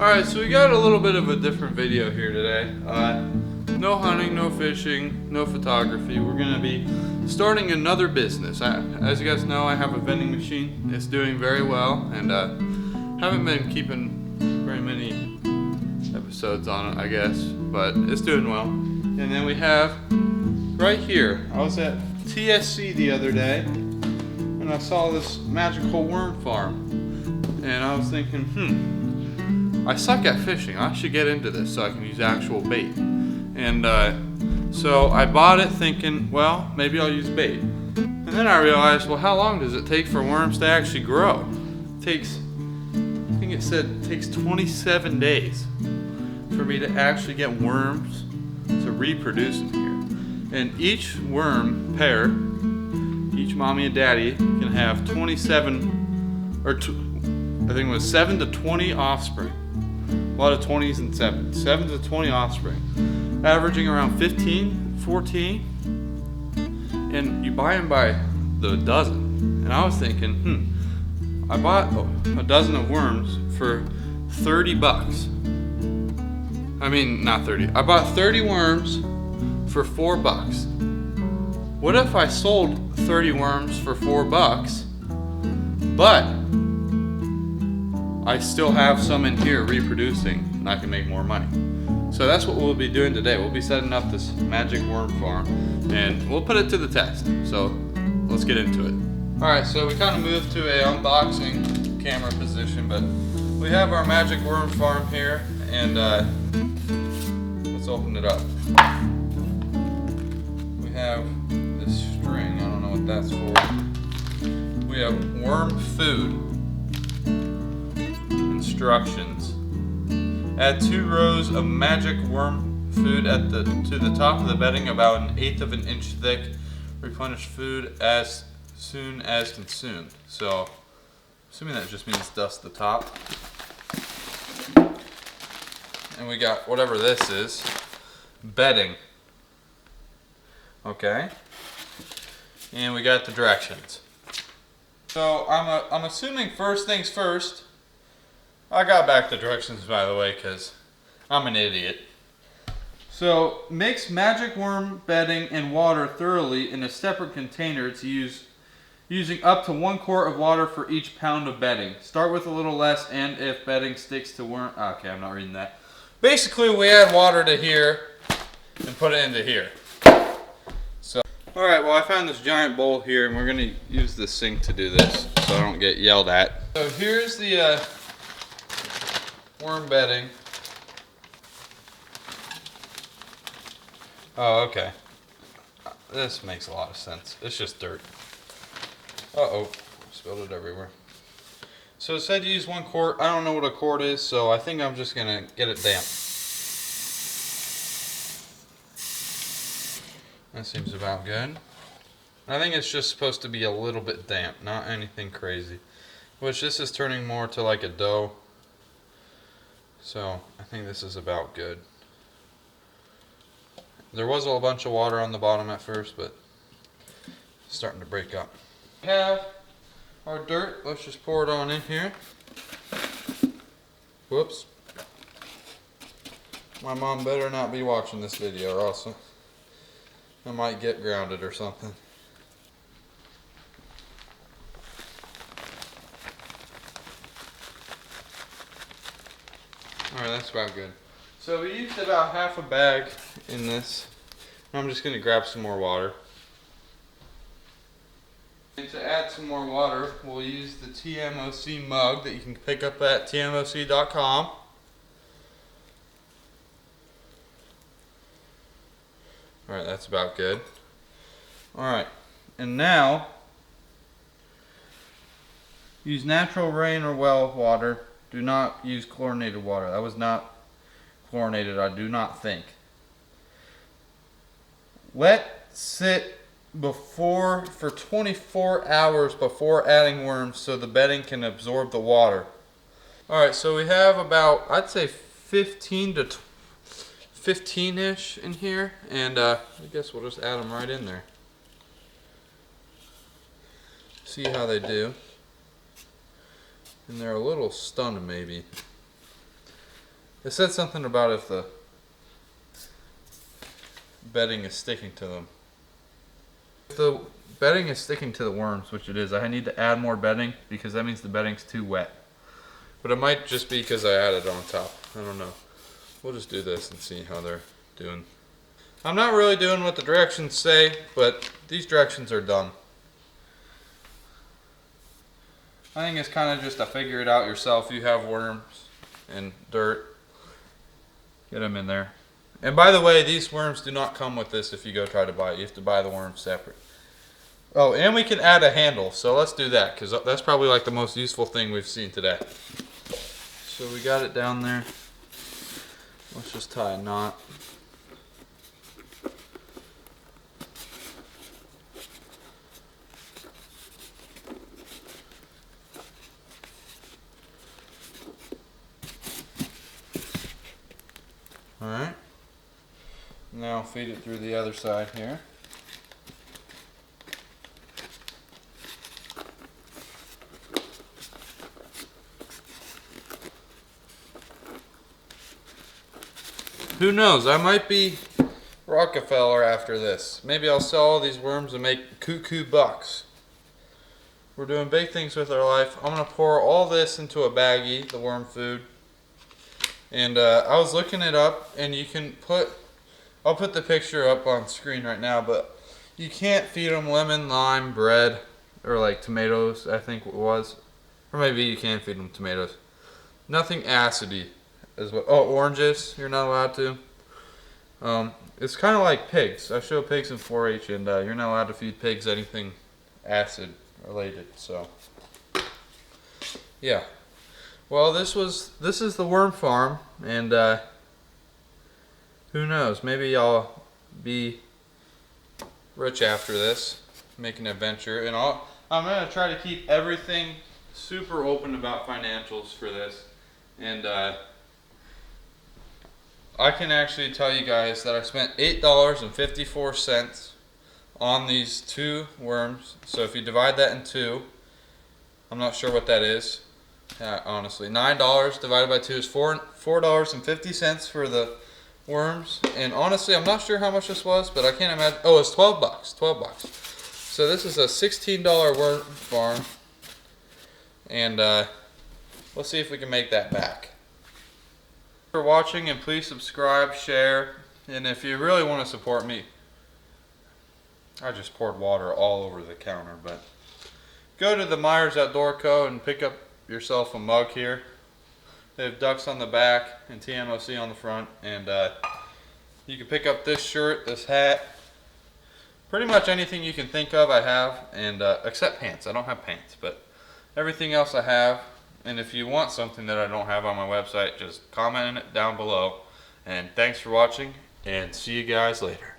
Alright, so we got a little bit of a different video here today. No hunting, no fishing, no photography. We're going to be starting another business. As you guys know, I have a vending machine. It's doing very well, and haven't been keeping very many episodes on it, I guess, but it's doing well. And then we have right here, I was at TSC the other day, and I saw this magical worm farm, and I was thinking, I suck at fishing. I should get into this so I can use actual bait. And so I bought it thinking, well, maybe I'll use bait. And then I realized, well, how long does it take for worms to actually grow? It takes, I think it said it takes 27 days for me to actually get worms to reproduce in here. And each worm pair, each mommy and daddy, can have 27, or I think it was 7 to 20 offspring. A lot of 20s and 7s. 7 to 20 offspring. Averaging around 15, 14. And you buy them by the dozen. And I was thinking, I bought a dozen of worms for 30 bucks. I mean, not 30. I bought 30 worms for 4 bucks. What if I sold 30 worms for 4 bucks, but I still have some in here reproducing and I can make more money? So that's what we'll be doing today. We'll be setting up this magic worm farm and we'll put it to the test. So let's get into it. Alright, so we kind of moved to a unboxing camera position, but we have our magic worm farm here, and let's open it up. We have this string, I don't know what that's for. We have worm food instructions. Add 2 rows of magic worm food to the top of the bedding, about 1/8 of an inch thick. Replenish food as soon as consumed. So, assuming that just means dust the top. And we got whatever this is, bedding. Okay. And we got the directions. So I'm assuming first things first. I got back the directions, by the way, because I'm an idiot. So, mix magic worm bedding and water thoroughly in a separate container to use, using up to 1 quart of water for each pound of bedding. Start with a little less, and if bedding sticks to worm... Okay, I'm not reading that. Basically, we add water to here and put it into here. So, alright, well, I found this giant bowl here, and we're going to use this sink to do this so I don't get yelled at. So, here's the... worm bedding. Oh, okay. This makes a lot of sense. It's just dirt. Uh-oh. Spilled it everywhere. So it said to use 1 quart. I don't know what a quart is, so I think I'm just going to get it damp. That seems about good. I think it's just supposed to be a little bit damp, not anything crazy. Which this is turning more to like a dough. So, I think this is about good. There was a bunch of water on the bottom at first, but it's starting to break up. We have our dirt. Let's just pour it on in here. Whoops. My mom better not be watching this video, or else I might get grounded or something. Alright, that's about good. So we used about half a bag in this. I'm just going to grab some more water. And to add some more water, we'll use the TMOC mug that you can pick up at tmoc.com. Alright, that's about good. Alright, and now use natural rain or well water. Do not use chlorinated water. That was not chlorinated, I do not think. Let sit for 24 hours before adding worms so the bedding can absorb the water. Alright, so we have about, I'd say 15 to 15-ish in here, and I guess we'll just add them right in there. See how they do. And they're a little stunned maybe. It said something about if the bedding is sticking to them. If the bedding is sticking to the worms, which it is, I need to add more bedding because that means the bedding's too wet. But it might just be because I added on top. I don't know. We'll just do this and see how they're doing. I'm not really doing what the directions say, but these directions are done. I think it's kind of just to figure it out yourself. You have worms and dirt. Get them in there. And by the way, these worms do not come with this if you go try to buy it. You have to buy the worms separate. Oh, and we can add a handle. So let's do that because that's probably like the most useful thing we've seen today. So we got it down there. Let's just tie a knot. Alright. Now feed it through the other side here. Who knows? I might be Rockefeller after this. Maybe I'll sell all these worms and make cuckoo bucks. We're doing big things with our life. I'm going to pour all this into a baggie, the worm food. And I was looking it up, and you can put, I'll put the picture up on screen right now, but you can't feed them lemon, lime, bread, or like tomatoes, I think it was. Or maybe you can feed them tomatoes. Nothing acidy. Oh, oranges, you're not allowed to. It's kind of like pigs. I show pigs in 4-H, and you're not allowed to feed pigs anything acid related. So, yeah. Well, this is the worm farm, and who knows? Maybe I'll be rich after this, make an adventure, and I'm gonna try to keep everything super open about financials for this, and I can actually tell you guys that I spent $8.54 on these 2 worms. So if you divide that in 2, I'm not sure what that is, honestly. $9 divided by 2 is $4.50 for the worms. And honestly, I'm not sure how much this was, but I can't imagine. Oh, it's 12 bucks. 12 bucks. So this is a $16 worm farm, and let's see if we can make that back. For watching, and please subscribe, share, and if you really want to support me, I just poured water all over the counter, but go to the Myers Outdoor Co. and pick up yourself a mug here. They have ducks on the back and TMOC on the front, and you can pick up this shirt, this hat, pretty much anything you can think of I have, and except pants. I don't have pants, but everything else I have. And if you want something that I don't have on my website, just comment it down below. And thanks for watching, and see you guys later.